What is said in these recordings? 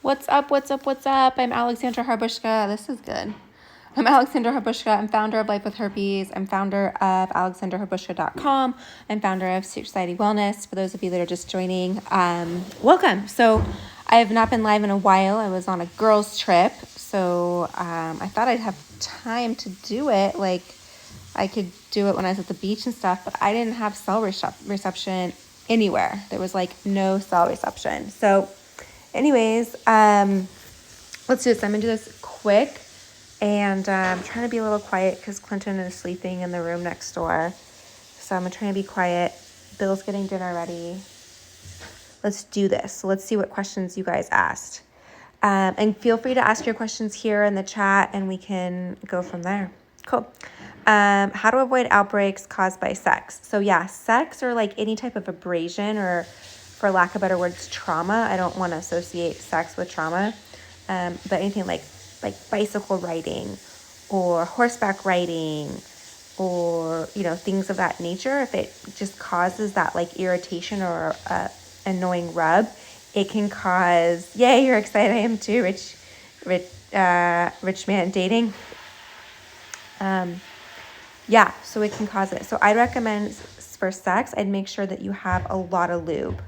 What's up, what's up, what's up? I'm Alexandra Harbushka. This is good. I'm Alexandra Harbushka. I'm founder of Life with Herpes. I'm founder of alexandraharbushka.com. I'm founder of Society Wellness. For those of you that are just joining, welcome. So I have not been live in a while. I was on a girls' trip, so I thought I'd have time to do it. Like I could do it when I was at the beach and stuff, but I didn't have cell reception anywhere. There was like no cell reception. So anyways, let's do this. I'm going to do this quick, and I'm trying to be a little quiet because Clinton is sleeping in the room next door. So I'm trying to be quiet. Bill's getting dinner ready. Let's do this. So let's see what questions you guys asked. And feel free to ask your questions here in the chat, and we can go from there. Cool. How to avoid outbreaks caused by sex. So yeah, sex or like any type of abrasion or, for lack of better words, trauma. I don't want to associate sex with trauma, but anything like bicycle riding or horseback riding or, things of that nature. If it just causes that like irritation or annoying rub, it can cause, yay, you're excited. I am too. Rich man dating. Yeah, so it can cause it. So I'd recommend for sex, I'd make sure that you have a lot of lube.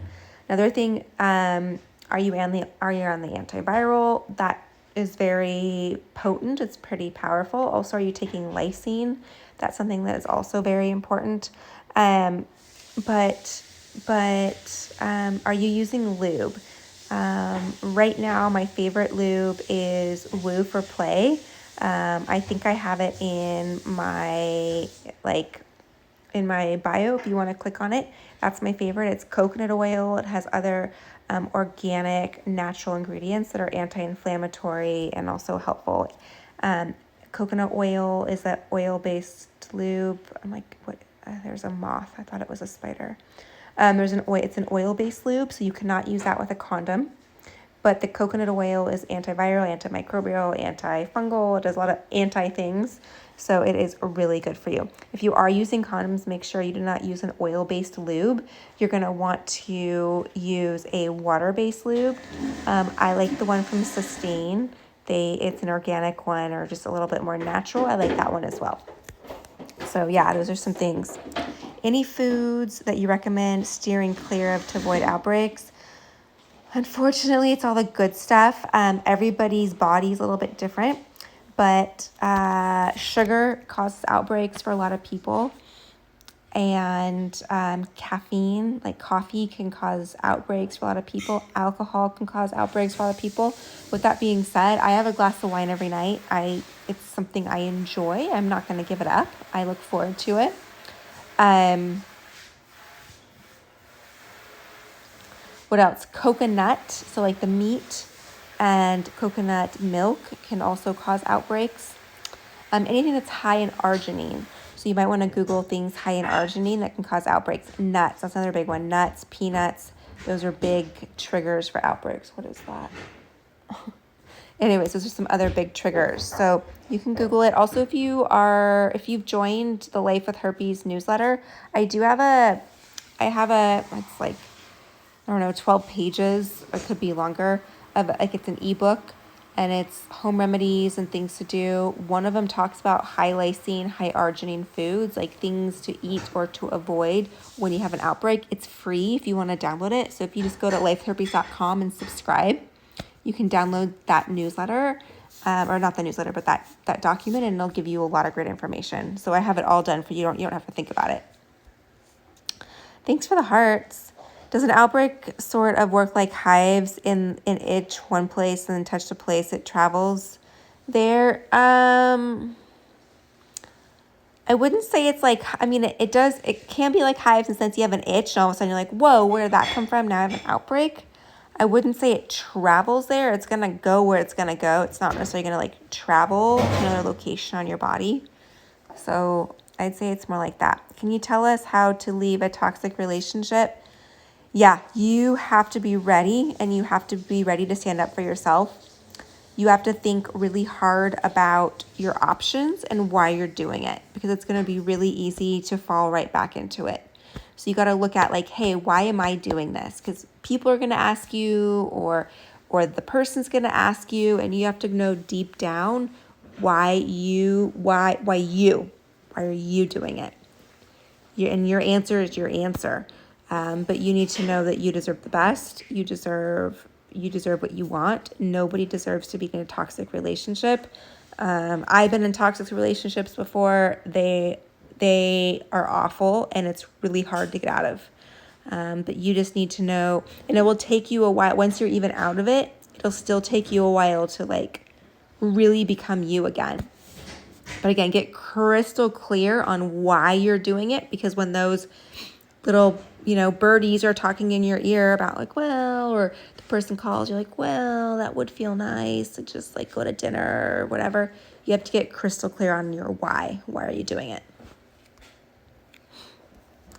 Another thing, are you on the antiviral? That is very potent. It's pretty powerful. Also, are you taking lysine? That's something that is also very important. But are you using lube? Right now, my favorite lube is Woo for Play. I think I have it in my bio. If you want to click on it, that's my favorite. It's coconut oil. It has other organic, natural ingredients that are anti-inflammatory and also helpful. Coconut oil is that oil-based lube. I'm like, what? There's a moth. I thought it was a spider. It's an oil-based lube, so you cannot use that with a condom. But the coconut oil is antiviral, antimicrobial, antifungal. It does a lot of anti-things. So it is really good for you. If you are using condoms, make sure you do not use an oil-based lube. You're going to want to use a water-based lube. I like the one from Sustain. It's an organic one or just a little bit more natural. I like that one as well. So yeah, those are some things. Any foods that you recommend steering clear of to avoid outbreaks? Unfortunately, it's all the good stuff. Everybody's body is a little bit different, but sugar causes outbreaks for a lot of people. And caffeine, like coffee, can cause outbreaks for a lot of people. Alcohol can cause outbreaks for a lot of people. With that being said, I have a glass of wine every night. It's something I enjoy. I'm not going to give it up. I look forward to it. What else? Coconut, so like the meat and coconut milk can also cause outbreaks. Anything that's high in arginine. So you might want to Google things high in arginine that can cause outbreaks. Nuts, that's another big one. Nuts, peanuts, those are big triggers for outbreaks. What is that? Anyways, those are some other big triggers. So you can Google it. Also, if you've joined the Life with Herpes newsletter, it's like, 12 pages, it could be longer, it's an ebook, and it's home remedies and things to do. One of them talks about high lysine, high arginine foods, like things to eat or to avoid when you have an outbreak. It's free if you want to download it. So if you just go to lifeherpes.com and subscribe, you can download that newsletter, or not the newsletter, but that document, and it'll give you a lot of great information. So I have it all done for you. You don't have to think about it. Thanks for the hearts. Does an outbreak sort of work like hives in itch one place and then touch the place it travels there? I wouldn't say it's like, it can be like hives in the sense you have an itch and all of a sudden you're like, whoa, where did that come from? Now I have an outbreak. I wouldn't say it travels there. It's going to go where it's going to go. It's not necessarily going to like travel to another location on your body. So I'd say it's more like that. Can you tell us how to leave a toxic relationship? Yeah, you have to be ready, and you have to be ready to stand up for yourself. You have to think really hard about your options and why you're doing it, because it's going to be really easy to fall right back into it. So you got to look at like, hey, why am I doing this? Because people are going to ask you, or or the person's going to ask you, and you have to know deep down why are you doing it? And your answer is your answer. But you need to know that you deserve the best. You deserve what you want. Nobody deserves to be in a toxic relationship. I've been in toxic relationships before. They are awful, and it's really hard to get out of. But you just need to know, and it will take you a while. Once you're even out of it, it'll still take you a while to like really become you again. But again, get crystal clear on why you're doing it, because when those little, birdies are talking in your ear about like, well, or the person calls, you're like, well, that would feel nice to just like go to dinner or whatever. You have to get crystal clear on your why. Why are you doing it?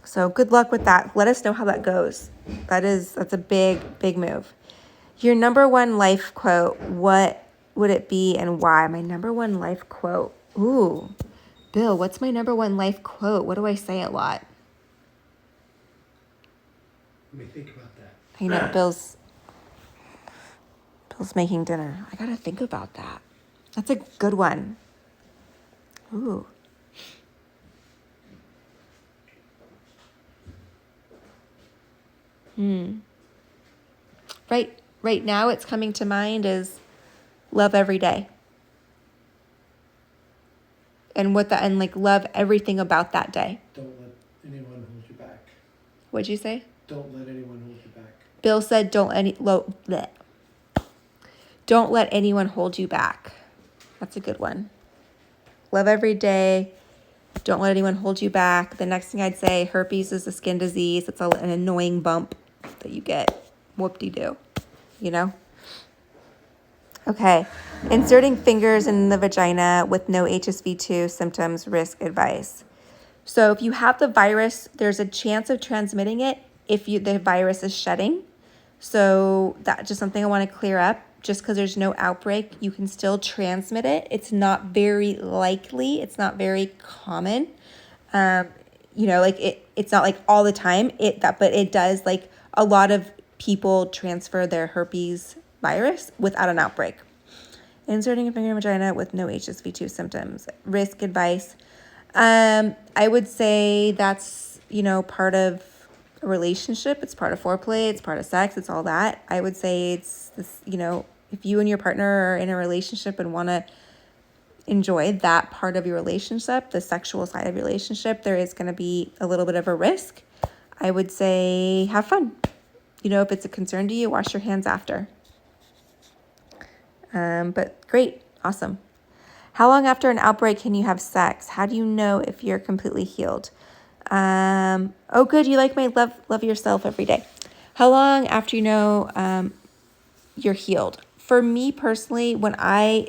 So good luck with that. Let us know how that goes. That's a big, big move. Your number one life quote, what would it be and why? My number one life quote. Ooh, Bill, what's my number one life quote? What do I say a lot? Let me think about that. I know, Bill's making dinner. I gotta think about that. That's a good one. Ooh. Right now it's coming to mind is love every day. And love everything about that day. Don't let anyone hold you back. What'd you say? Don't let anyone hold you back. Bill said don't let anyone hold you back. That's a good one. Love every day. Don't let anyone hold you back. The next thing I'd say, herpes is a skin disease. It's an annoying bump that you get. Whoop-de-doo. Okay. Inserting fingers in the vagina with no HSV2 symptoms, risk, advice. So if you have the virus, there's a chance of transmitting it if the virus is shedding. So that's just something I want to clear up. Just because there's no outbreak, you can still transmit it. It's not very likely. It's not very common. It's not like all the time. But it does. Like a lot of people transfer their herpes virus without an outbreak. Inserting a finger in vagina with no HSV2 symptoms, risk, advice. I would say that's part of a relationship. It's part of foreplay. It's part of sex. It's all that. I would say it's this, if you and your partner are in a relationship and want to enjoy that part of your relationship, the sexual side of your relationship, there is going to be a little bit of a risk. I would say have fun. If it's a concern to you, wash your hands after. But great. Awesome. How long after an outbreak can you have sex? How do you know if you're completely healed? Oh, good. You like my love yourself every day. How long after you're healed? For me personally, when I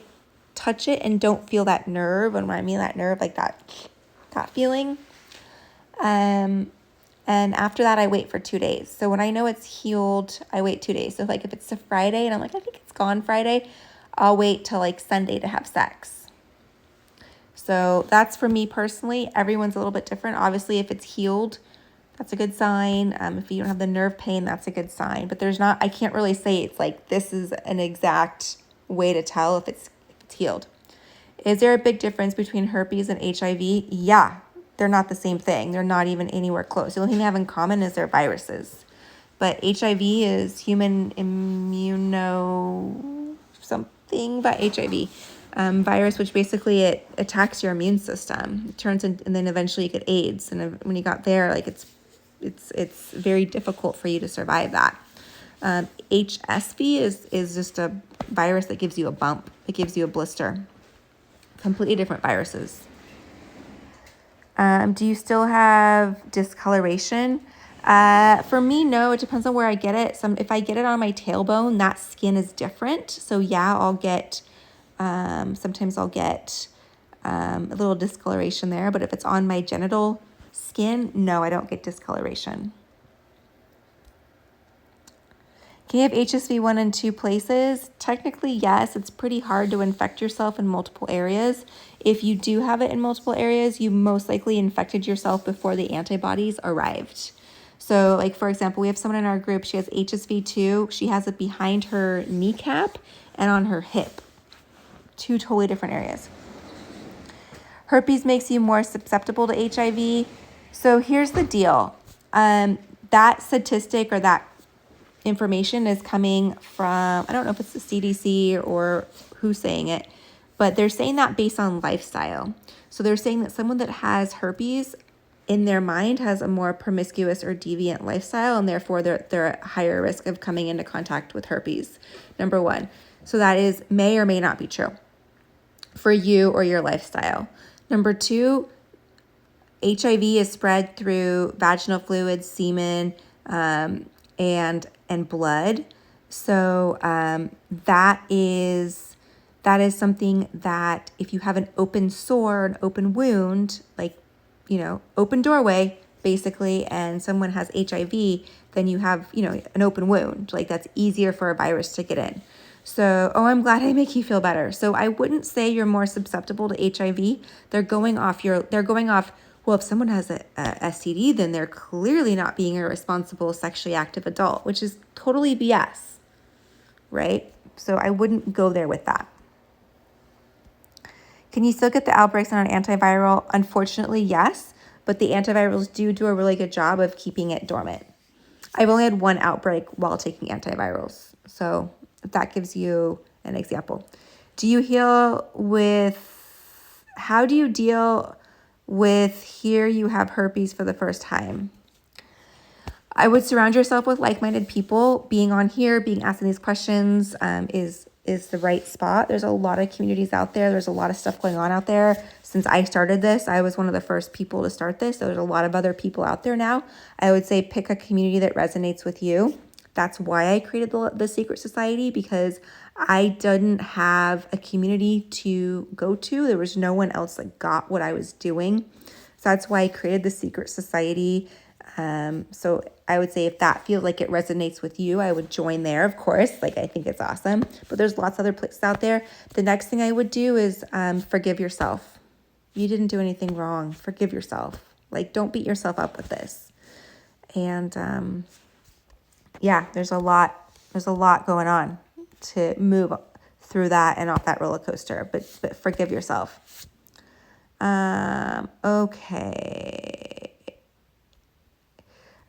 touch it and don't feel that nerve, and when I mean that nerve, like that feeling, and after that, I wait for 2 days. So when I know it's healed, I wait 2 days. So if it's a Friday and I'm like, I think it's gone Friday, I'll wait till Sunday to have sex. So that's for me personally. Everyone's a little bit different. Obviously, if it's healed, that's a good sign. If you don't have the nerve pain, that's a good sign. But I can't really say it's this is an exact way to tell if it's healed. Is there a big difference between herpes and HIV? Yeah, they're not the same thing. They're not even anywhere close. The only thing they have in common is their viruses. But HIV is human immuno something by HIV. Virus, which basically it attacks your immune system. It turns in, and then eventually you get AIDS. And when you got there, it's very difficult for you to survive that. HSV is just a virus that gives you a bump. It gives you a blister. Completely different viruses. Do you still have discoloration? For me, no. It depends on where I get it. If I get it on my tailbone, that skin is different. So yeah, I'll get. Sometimes I'll get a little discoloration there, but if it's on my genital skin, no, I don't get discoloration. Can you have HSV 1 and 2 places? Technically, yes. It's pretty hard to infect yourself in multiple areas. If you do have it in multiple areas, you most likely infected yourself before the antibodies arrived. So like, for example, we have someone in our group, she has HSV2. She has it behind her kneecap and on her hip. 2 totally different areas. Herpes makes you more susceptible to HIV. So here's the deal. That statistic or that information is coming from, I don't know if it's the CDC or who's saying it, but they're saying that based on lifestyle. So they're saying that someone that has herpes in their mind has a more promiscuous or deviant lifestyle, and therefore they're at higher risk of coming into contact with herpes, number 1. So that is may or may not be true for you or your lifestyle. Number 2, HIV is spread through vaginal fluids, semen, and blood. So that is something that if you have an open sore, an open wound, like, open doorway basically, and someone has HIV, then you have, an open wound. Like, that's easier for a virus to get in. So, I'm glad I make you feel better. So I wouldn't say you're more susceptible to HIV. They're going off, well, if someone has a STD, then they're clearly not being a responsible sexually active adult, which is totally BS, right? So I wouldn't go there with that. Can you still get the outbreaks on an antiviral? Unfortunately, yes, but the antivirals do a really good job of keeping it dormant. I've only had 1 outbreak while taking antivirals, so if that gives you an example. How do you deal with here you have herpes for the first time? I would surround yourself with like-minded people. Being on here, being asking these questions is the right spot. There's a lot of communities out there. There's a lot of stuff going on out there. Since I started this, I was one of the first people to start this. There's a lot of other people out there now. I would say pick a community that resonates with you. That's why I created the Secret Society, because I didn't have a community to go to. There was no one else that got what I was doing. So that's why I created the Secret Society. So I would say if that feels like it resonates with you, I would join there, of course. Like, I think it's awesome. But there's lots of other places out there. The next thing I would do is forgive yourself. You didn't do anything wrong. Forgive yourself. Like, don't beat yourself up with this. And yeah, there's a lot going on to move through that and off that roller coaster, but forgive yourself. Okay.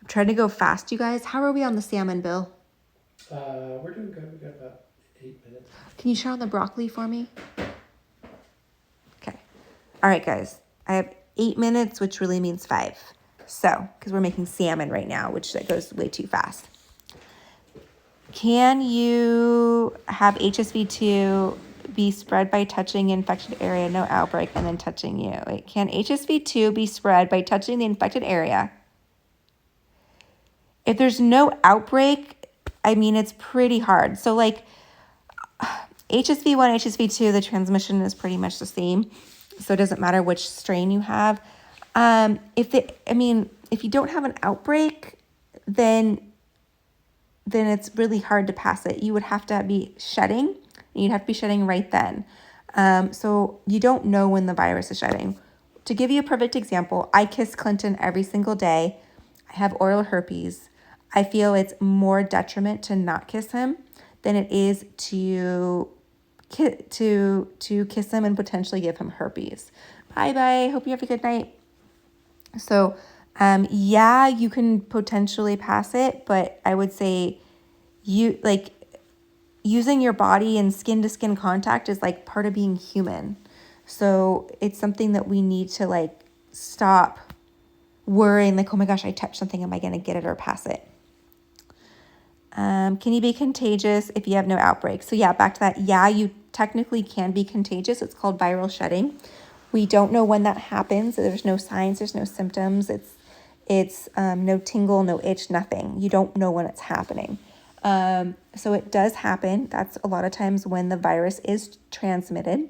I'm trying to go fast, you guys. How are we on the salmon, Bill? We're doing good. We got about 8 minutes. Can you share on the broccoli for me? Okay. All right, guys. I have 8 minutes, which really means 5. So, because we're making salmon right now, which that goes way too fast. Can you have HSV2 be spread by touching infected area, no outbreak, and then touching you? Wait, can HSV2 be spread by touching the infected area? If there's no outbreak, I mean, it's pretty hard. So like HSV1, HSV2, the transmission is pretty much the same. So it doesn't matter which strain you have. If you don't have an outbreak, then it's really hard to pass it. You would have to be shedding, and you'd have to be shedding right then. So you don't know when the virus is shedding. To give you a perfect example, I kiss Clinton every single day. I have oral herpes. I feel it's more detriment to not kiss him than it is to kiss him and potentially give him herpes. Bye. Hope you have a good night. So, yeah, you can potentially pass it, but I would say using your body and skin to skin contact is like part of being human. So it's something that we need to stop worrying oh my gosh, I touched something. Am I going to get it or pass it? Can you be contagious if you have no outbreak? So yeah, back to that. Yeah, you technically can be contagious. It's called viral shedding. We don't know when that happens. There's no signs. There's no symptoms. It's no tingle, no itch, nothing. You don't know when it's happening. So it does happen. That's a lot of times when the virus is transmitted.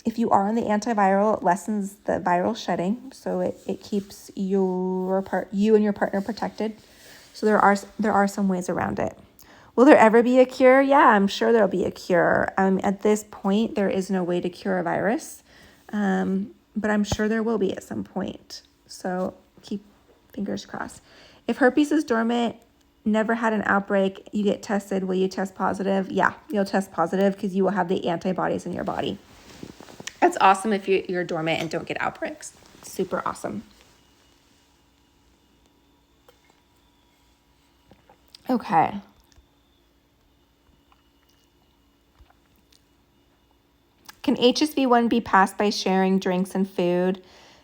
If you are on the antiviral, it lessens the viral shedding. So it keeps you and your partner protected. So there are some ways around it. Will there ever be a cure? Yeah, I'm sure there'll be a cure. At this point, there is no way to cure a virus, but I'm sure there will be at some point. So keep fingers crossed. If herpes is dormant, never had an outbreak, you get tested, will you test positive? Yeah, you'll test positive because you will have the antibodies in your body. That's awesome if you're dormant and don't get outbreaks. Super awesome. Okay. Can HSV1 be passed by sharing drinks and food?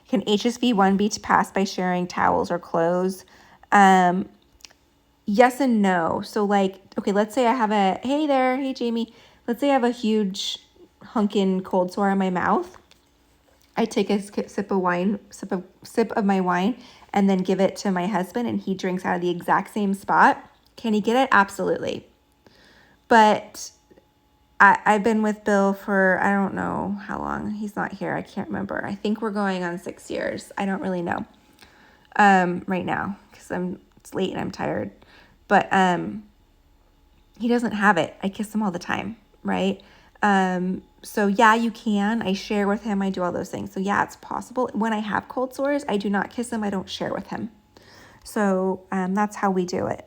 Can HSV1 be passed by sharing towels or clothes? Yes and no. So like, okay, let's say I have hey there, hey Jamie. Let's say I have a huge hunkin' cold sore in my mouth. I take a sip of my wine and then give it to my husband and he drinks out of the exact same spot. Can he get it? Absolutely. But I've been with Bill for, I don't know how long. He's not here. I can't remember. I think we're going on 6 years. I don't really know right now because it's late and I'm tired. But he doesn't have it. I kiss him all the time, right? So yeah, you can. I share with him. I do all those things. So yeah, it's possible. When I have cold sores, I do not kiss him. I don't share with him. So that's how we do it.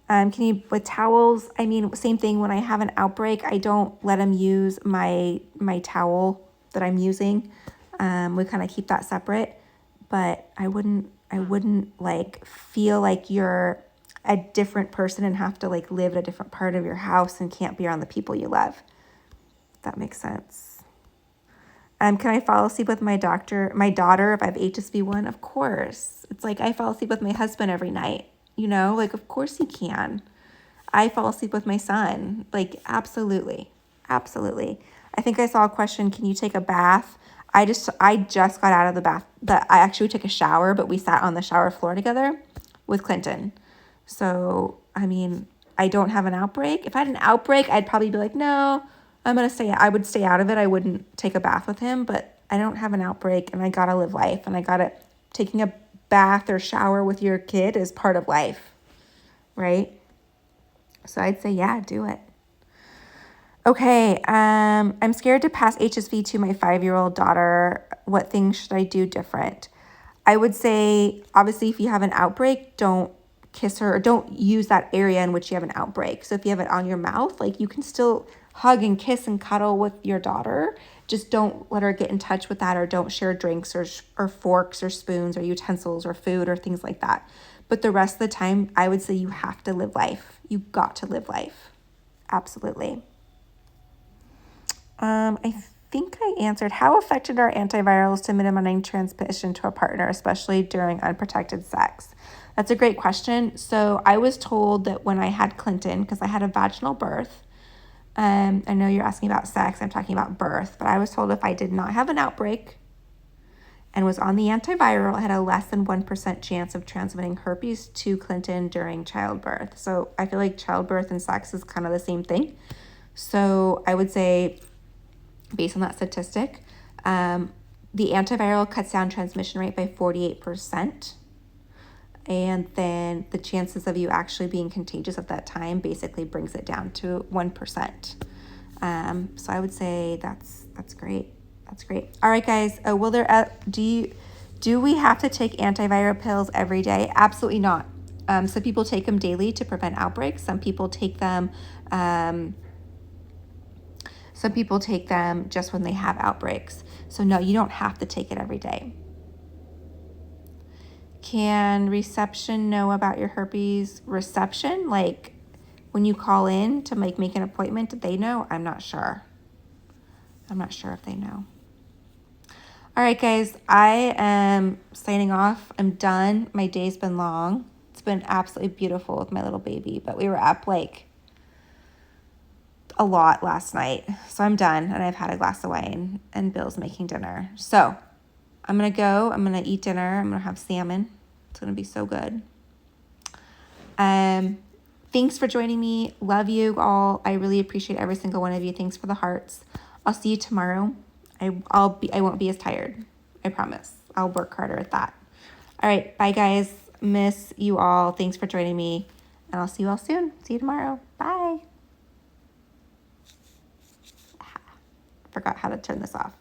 Can you, with towels, I mean, same thing. When I have an outbreak, I don't let him use my towel that I'm using. We kind of keep that separate, but I wouldn't like feel like you're a different person and have to like live in a different part of your house and can't be around the people you love. If that makes sense. Can I fall asleep with my daughter if I have HSV1? Of course. It's like I fall asleep with my husband every night. You know, like, of course you can. I fall asleep with my son. Like, absolutely. Absolutely. I think I saw a question, can you take a bath? I just got out of the bath. I actually took a shower, but we sat on the shower floor together with Clinton. So, I mean, I don't have an outbreak. If I had an outbreak, I'd probably be like, no, I would stay out of it. I wouldn't take a bath with him, but I don't have an outbreak and I gotta live life and taking a bath or shower with your kid is part of life, right? So I'd say, yeah, do it. Okay, I'm scared to pass HSV to my 5-year-old daughter. What things should I do different? I would say, obviously, if you have an outbreak, don't kiss her or don't use that area in which you have an outbreak. So if you have it on your mouth, like you can still hug and kiss and cuddle with your daughter. Just don't let her get in touch with that, or don't share drinks or forks or spoons or utensils or food or things like that. But the rest of the time, I would say you have to live life. You got to live life. Absolutely. I think I answered, how affected are antivirals to minimizing transmission to a partner, especially during unprotected sex? That's a great question. So I was told that when I had Clinton, because I had a vaginal birth, I know you're asking about sex, I'm talking about birth, but I was told if I did not have an outbreak and was on the antiviral, I had a less than 1% chance of transmitting herpes to Clinton during childbirth. So I feel like childbirth and sex is kind of the same thing. So I would say, based on that statistic, the antiviral cuts down transmission rate by 48%. And then the chances of you actually being contagious at that time basically brings it down to 1%. So I would say that's great. That's great. All right, guys. Do we have to take antiviral pills every day? Absolutely not. Some people take them daily to prevent outbreaks. Some people take them just when they have outbreaks. So no, you don't have to take it every day. Can reception know about your herpes? Reception, like when you call in to make an appointment, do they know? I'm not sure. I'm not sure if they know. All right, guys, I am signing off. I'm done. My day's been long. It's been absolutely beautiful with my little baby, but we were up like a lot last night. So I'm done, and I've had a glass of wine, and Bill's making dinner. So I'm going to go. I'm going to eat dinner. I'm going to have salmon. It's going to be so good. Thanks for joining me. Love you all. I really appreciate every single one of you. Thanks for the hearts. I'll see you tomorrow. I won't be as tired. I promise. I'll work harder at that. All right. Bye, guys. Miss you all. Thanks for joining me. And I'll see you all soon. See you tomorrow. Bye. Forgot how to turn this off.